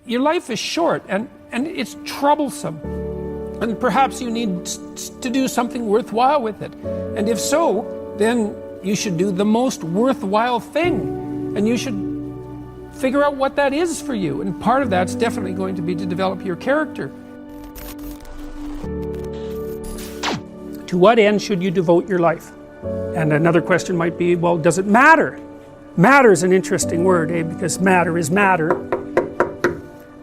your life is short and it's troublesome. And perhaps you need to do something worthwhile with it. And if so, then you should do the most worthwhile thing. And you should figure out what that is for you. And part of that's definitely going to be to develop your character. To what end should you devote your life? And another question might be, well, does it matter? Matter is an interesting word, because matter is matter.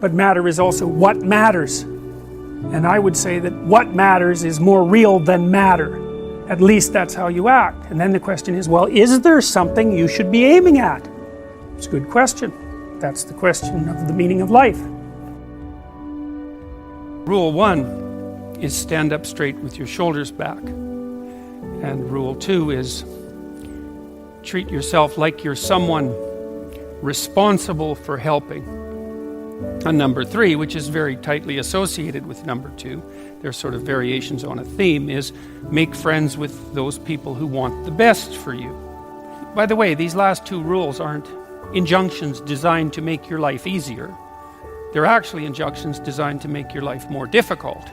But matter is also what matters. And I would say that what matters is more real than matter. At least that's how you act. And then the question is, well, is there something you should be aiming at? It's a good question. That's the question of the meaning of life. Rule 1 is stand up straight with your shoulders back. And rule 2 is treat yourself like you're someone responsible for helping. And number 3, which is very tightly associated with number 2, they're sort of variations on a theme, is make friends with those people who want the best for you. By the way, these last 2 rules aren't injunctions designed to make your life easier. They're actually injunctions designed to make your life more difficult.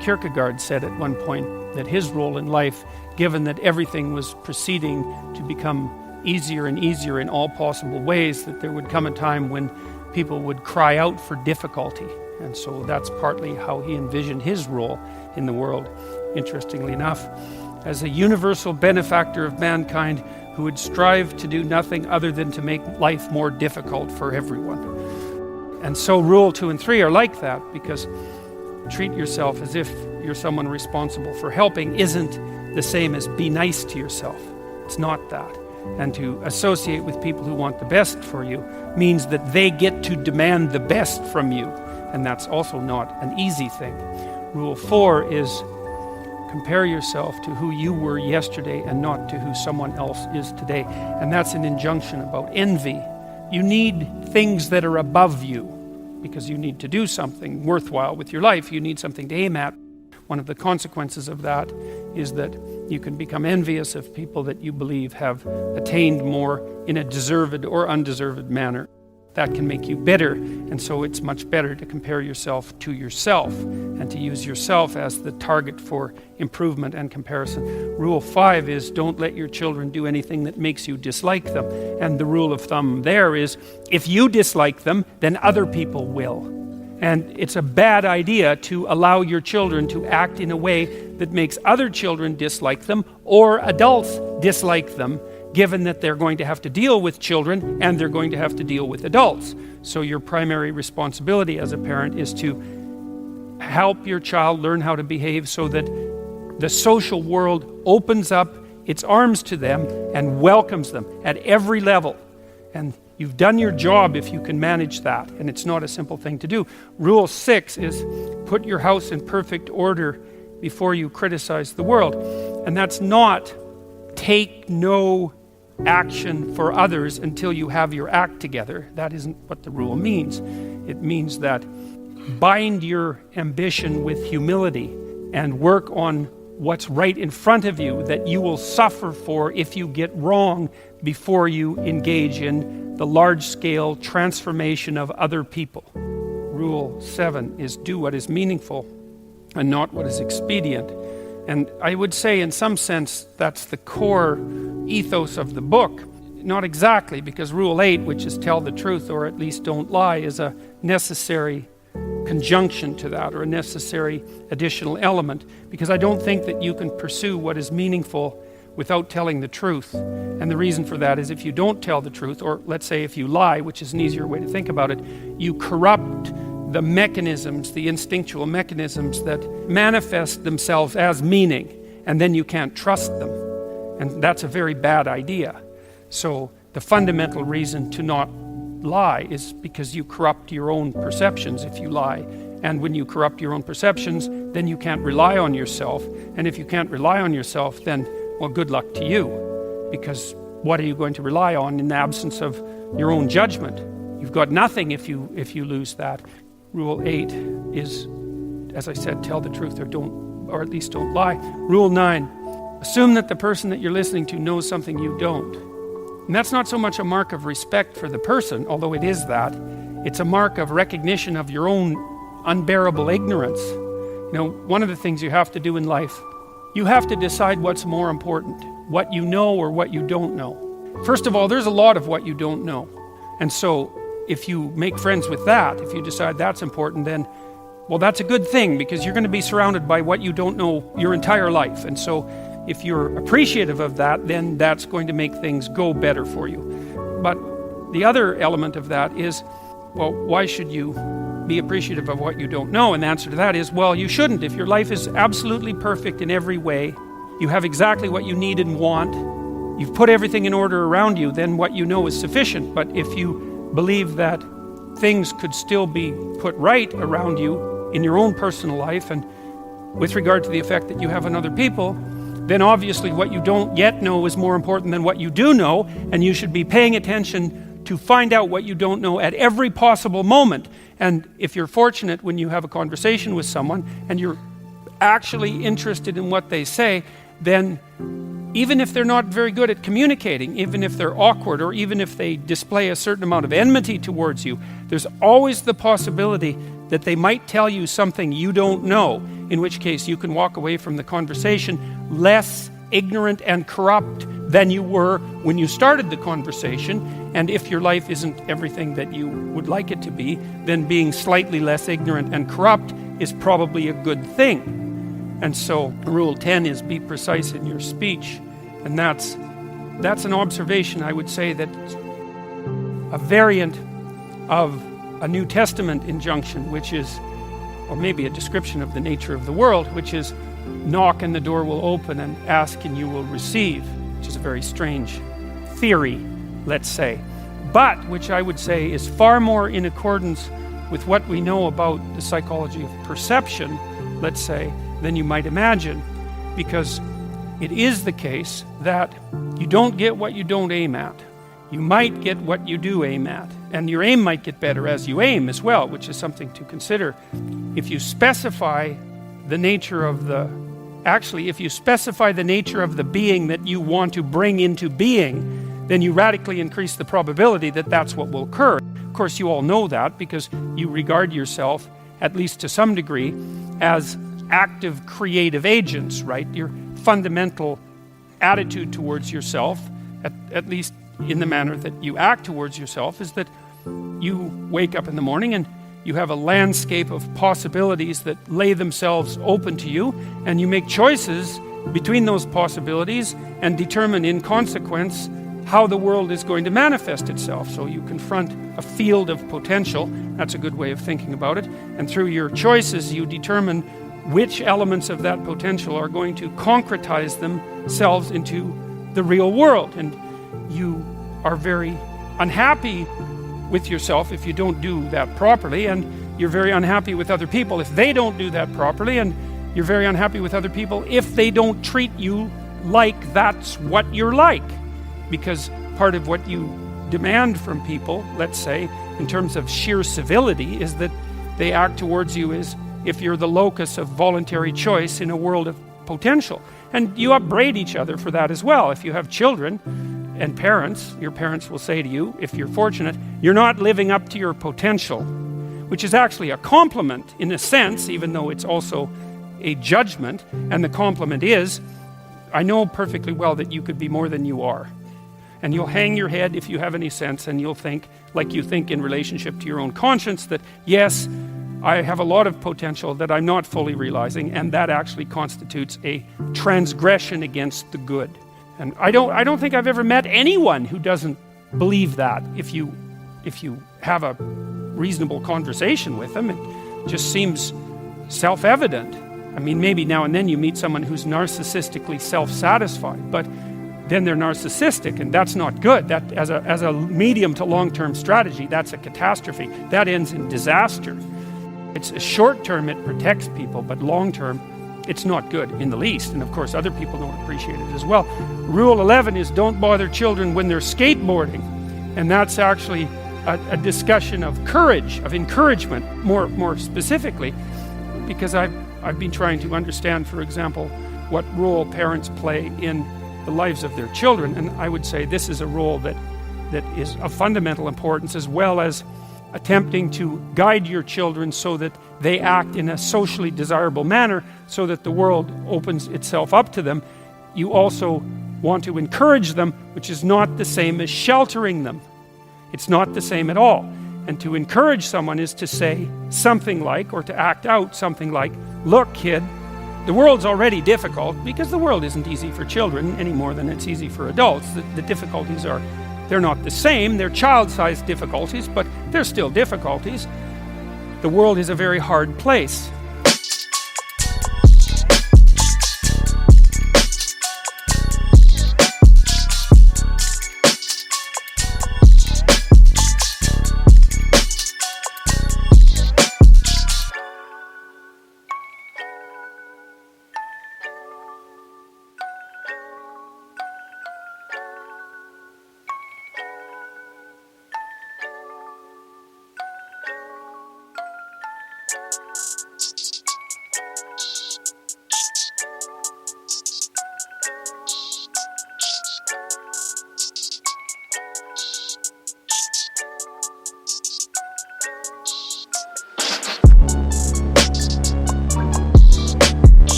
Kierkegaard said at one point that his role in life, given that everything was proceeding to become easier and easier in all possible ways, that there would come a time when people would cry out for difficulty. And so that's partly how he envisioned his role in the world, interestingly enough, as a universal benefactor of mankind who would strive to do nothing other than to make life more difficult for everyone. And so rule 2 and 3 are like that, because treat yourself as if you're someone responsible for helping isn't the same as be nice to yourself. It's not that. And to associate with people who want the best for you means that they get to demand the best from you. And that's also not an easy thing. Rule 4 is compare yourself to who you were yesterday and not to who someone else is today. And that's an injunction about envy. You need things that are above you because you need to do something worthwhile with your life. You need something to aim at. One of the consequences of that is that you can become envious of people that you believe have attained more in a deserved or undeserved manner. That can make you bitter, and so it's much better to compare yourself to yourself and to use yourself as the target for improvement and comparison. Rule 5 is don't let your children do anything that makes you dislike them. And the rule of thumb there is if you dislike them, then other people will. And it's a bad idea to allow your children to act in a way that makes other children dislike them or adults dislike them, given that they're going to have to deal with children and they're going to have to deal with adults. So your primary responsibility as a parent is to help your child learn how to behave so that the social world opens up its arms to them and welcomes them at every level. And you've done your job if you can manage that, and it's not a simple thing to do. Rule 6 is put your house in perfect order before you criticize the world. And that's not take no action for others until you have your act together. That isn't what the rule means. It means that bind your ambition with humility and work on what's right in front of you that you will suffer for if you get wrong before you engage in the large-scale transformation of other people. Rule 7 is do what is meaningful and not what is expedient. And I would say in some sense that's the core ethos of the book. Not exactly, because Rule 8, which is tell the truth or at least don't lie, is a necessary conjunction to that, or a necessary additional element, because I don't think that you can pursue what is meaningful without telling the truth. And the reason for that is if you don't tell the truth, or let's say if you lie, which is an easier way to think about it, you corrupt the mechanisms, the instinctual mechanisms that manifest themselves as meaning, and then you can't trust them. And that's a very bad idea. So the fundamental reason to not lie is because you corrupt your own perceptions if you lie. And when you corrupt your own perceptions, then you can't rely on yourself. And if you can't rely on yourself, then, well, good luck to you. Because what are you going to rely on in the absence of your own judgment? You've got nothing if you lose that. Rule 8 is, as I said, tell the truth or at least don't lie. Rule 9, assume that the person that you're listening to knows something you don't. And that's not so much a mark of respect for the person, although it is that. it's a mark of recognition of your own unbearable ignorance. You know, one of the things you have to do in life, you have to decide what's more important, what you know or what you don't know. First of all, there's a lot of what you don't know. And so if you make friends with that, if you decide that's important, then, well, that's a good thing, because you're going to be surrounded by what you don't know your entire life. And so if you're appreciative of that, then that's going to make things go better for you. But the other element of that is, well, why should you be appreciative of what you don't know? And the answer to that is, well, you shouldn't. If your life is absolutely perfect in every way, you have exactly what you need and want, you've put everything in order around you, then what you know is sufficient. But if you believe that things could still be put right around you in your own personal life, and with regard to the effect that you have on other people, then obviously what you don't yet know is more important than what you do know, and you should be paying attention to find out what you don't know at every possible moment. And if you're fortunate, when you have a conversation with someone and you're actually interested in what they say, then even if they're not very good at communicating, even if they're awkward, or even if they display a certain amount of enmity towards you, there's always the possibility that they might tell you something you don't know, in which case you can walk away from the conversation less ignorant and corrupt than you were when you started the conversation. And if your life isn't everything that you would like it to be, then being slightly less ignorant and corrupt is probably a good thing. And so Rule 10 is be precise in your speech. And that's an observation, I would say, that's a variant of a New Testament injunction, which is, or maybe a description of the nature of the world, which is knock and the door will open, and ask and you will receive, which is a very strange theory, let's say, but which I would say is far more in accordance with what we know about the psychology of perception, let's say, than you might imagine, because it is the case that you don't get what you don't aim at. You might get what you do aim at, and your aim might get better as you aim as well, which is something to consider. If you specify the nature of the being that you want to bring into being, then you radically increase the probability that that's what will occur. Of course, you all know that because you regard yourself, at least to some degree, as active creative agents, right? Your fundamental attitude towards yourself, at least in the manner that you act towards yourself, is that you wake up in the morning and you have a landscape of possibilities that lay themselves open to you, and you make choices between those possibilities and determine in consequence how the world is going to manifest itself. So you confront a field of potential, that's a good way of thinking about it, and through your choices you determine which elements of that potential are going to concretize themselves into the real world. And you are very unhappy with yourself if you don't do that properly, and you're very unhappy with other people if they don't do that properly, and you're very unhappy with other people if they don't treat you like that's what you're like. Because part of what you demand from people, let's say, in terms of sheer civility, is that they act towards you as if you're the locus of voluntary choice in a world of potential. And you upbraid each other for that as well. If you have children and parents, your parents will say to you, if you're fortunate, you're not living up to your potential, which is actually a compliment in a sense, even though it's also a judgment. And the compliment is, I know perfectly well that you could be more than you are. And you'll hang your head if you have any sense, and you'll think, like you think in relationship to your own conscience, that yes, I have a lot of potential that I'm not fully realizing, and that actually constitutes a transgression against the good. And I don't think I've ever met anyone who doesn't believe that. If you have a reasonable conversation with them, it just seems self-evident. I mean, maybe now and then you meet someone who's narcissistically self-satisfied, but then they're narcissistic, and that's not good. That as a medium to long-term strategy, that's a catastrophe. That ends in disaster. It's a short term, it protects people, but long term, it's not good in the least. And of course, other people don't appreciate it as well. Rule 11 is don't bother children when they're skateboarding. And that's actually a discussion of courage, of encouragement, more specifically, because I've been trying to understand, for example, what role parents play in the lives of their children. And I would say this is a role that is of fundamental importance, as well as attempting to guide your children so that they act in a socially desirable manner so that the world opens itself up to them. You also want to encourage them, which is not the same as sheltering them. It's not the same at all. And to encourage someone is to say something like, or to act out something like, look kid, the world's already difficult, because the world isn't easy for children any more than it's easy for adults. The difficulties they're not the same, they're child-sized difficulties, but they're still difficulties. The world is a very hard place.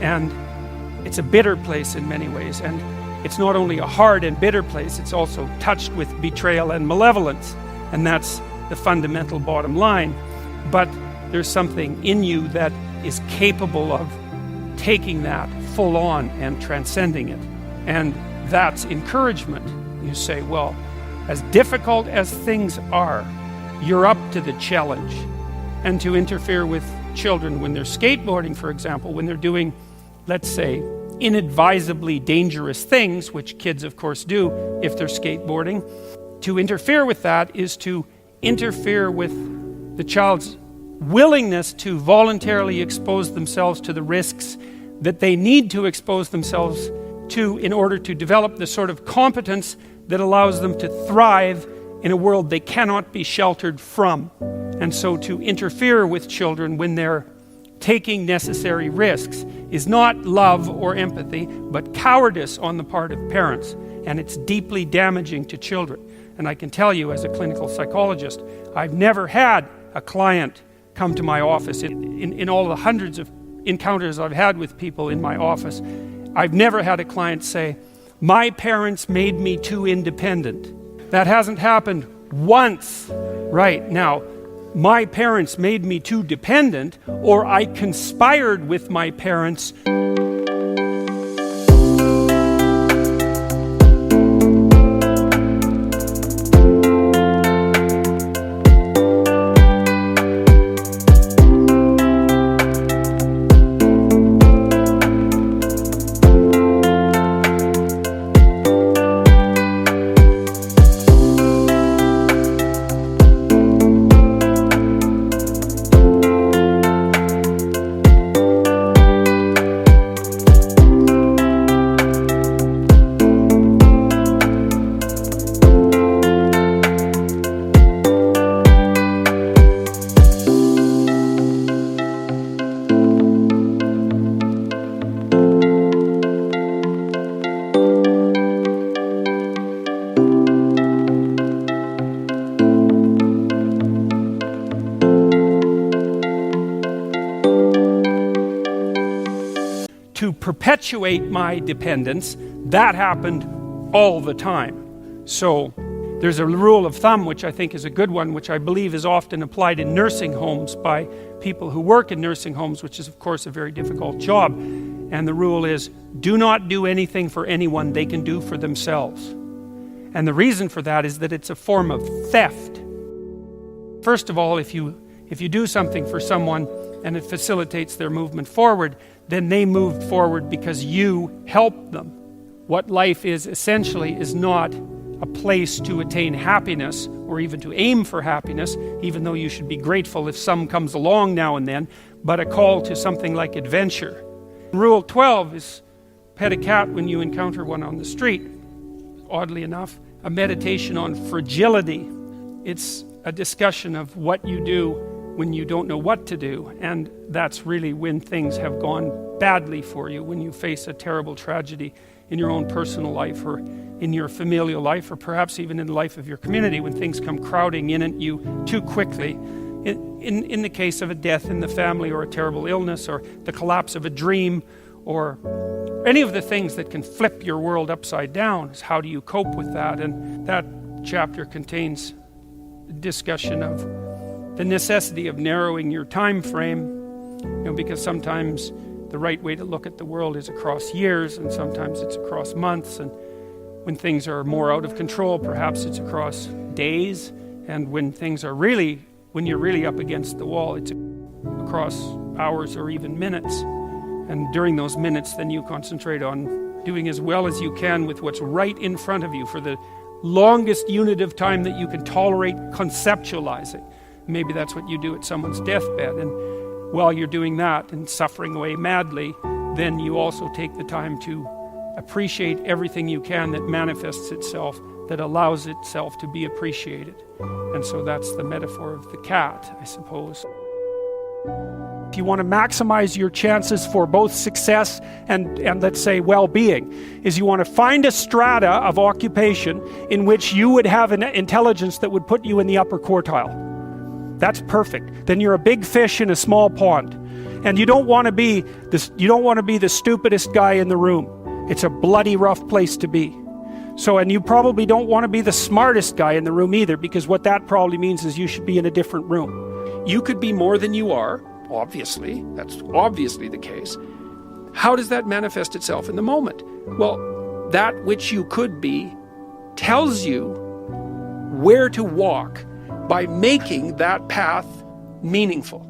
And it's a bitter place in many ways, and it's not only a hard and bitter place, it's also touched with betrayal and malevolence, and that's the fundamental bottom line. But there's something in you that is capable of taking that full on and transcending it, and that's encouragement. You say, well, as difficult as things are, you're up to the challenge. And to interfere with children when they're skateboarding, for example, when they're doing, let's say, inadvisably dangerous things, which kids of course do if they're skateboarding, to interfere with that is to interfere with the child's willingness to voluntarily expose themselves to the risks that they need to expose themselves to in order to develop the sort of competence that allows them to thrive in a world they cannot be sheltered from. And so to interfere with children when they're taking necessary risks is not love or empathy, but cowardice on the part of parents, and it's deeply damaging to children. And I can tell you, as a clinical psychologist, I've never had a client come to my office. In all the hundreds of encounters I've had with people in my office, I've never had a client say, my parents made me too independent. That hasn't happened once. Right now, my parents made me too dependent, or I conspired with my parents. To perpetuate my dependence, that happened all the time. So there's a rule of thumb, which I think is a good one, which I believe is often applied in nursing homes by people who work in nursing homes, which is of course a very difficult job. And the rule is, do not do anything for anyone they can do for themselves. And the reason for that is that it's a form of theft. First of all, if you do something for someone and it facilitates their movement forward, then they moved forward because you helped them. What life is essentially is not a place to attain happiness or even to aim for happiness, even though you should be grateful if some comes along now and then, but a call to something like adventure. Rule 12 is pet a cat when you encounter one on the street. Oddly enough, a meditation on fragility. It's a discussion of what you do when you don't know what to do. And that's really when things have gone badly for you, when you face a terrible tragedy in your own personal life or in your familial life, or perhaps even in the life of your community, when things come crowding in at you too quickly. In the case of a death in the family, or a terrible illness, or the collapse of a dream, or any of the things that can flip your world upside down, is how do you cope with that? And that chapter contains a discussion of the necessity of narrowing your time frame, because sometimes the right way to look at the world is across years, and sometimes it's across months, and when things are more out of control, perhaps it's across days, and when you're really up against the wall, it's across hours or even minutes. And during those minutes, then you concentrate on doing as well as you can with what's right in front of you for the longest unit of time that you can tolerate conceptualizing. Maybe that's what you do at someone's deathbed. And while you're doing that and suffering away madly, then you also take the time to appreciate everything you can that manifests itself, that allows itself to be appreciated. And so that's the metaphor of the cat, I suppose. If you want to maximize your chances for both success and let's say well-being, is you want to find a strata of occupation in which you would have an intelligence that would put you in the upper quartile. That's perfect. Then you're a big fish in a small pond. And you don't want to be the stupidest guy in the room. It's a bloody rough place to be. And you probably don't want to be the smartest guy in the room either, because what that probably means is you should be in a different room. You could be more than you are, obviously. That's obviously the case. How does that manifest itself in the moment? Well, that which you could be tells you where to walk by making that path meaningful.